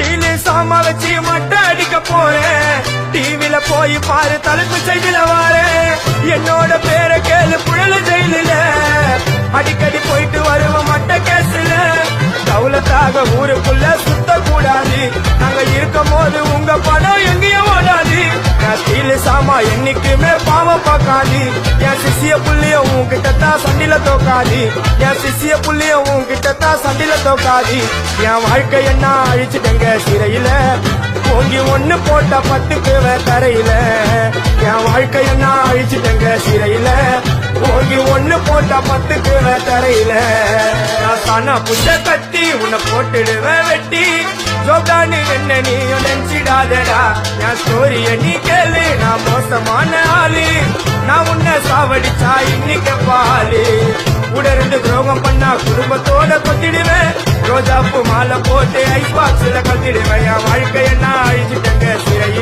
steel சாமா வச்சு மட்டை அடிக்க போறேன் டிவில போய் பாரு தலைப்பு செய்தில வாரு என்னோட பேரை கேளு புழல ஜெயில அடிக்கடி போயிட்டு வருவோம் மட்ட கேசுல தௌலத்தாக ஊருக்குள்ள சுத்த கூடாது நாங்க இருக்கும் போது உங்க படம் எங்கேயும் ஓடாது ஸ்டீலு சாமா என்னைக்குமே பாவம் பார்க்காது என் சிசிய புள்ளியும் உன்கிட்ட தான் சண்டில தோக்காது என் சிசிய புள்ளியும் உன்கிட்ட தான் சண்டில தோக்காது என் வாழ்க்கை என்ன அழிச்சுட்டங்க சிறையில ஓங்கி ஒண்ணு போட்ட பட்டுக்குவ தரையில என் வாழ்க்கை என்ன அழிச்சுட்டங்க சிறையில ஓங்கி ஒண்ணு போட்ட பட்டுக்குவ தரையில நான் தானா புஞ்ச கட்டி உன்னை போட்டுடுவேன் வெட்டி ஜோகானு என்ன நீ நினைச்சிடாதடா என் ஸ்டோரிய நீ கேளு நான் மோசமான ஆளு நான் உன்னை சாவடிச்சா இன்னைக்கு பாலு கூட ரெண்டு துரோகம் பண்ணா குடும்பத்தோட கொத்திடுவேன் ரோஜாப்பு மாலை போட்டு ஐஸ் பாக்ஸ்ல கத்திடுவேன் என் வாழ்க்கை என்ன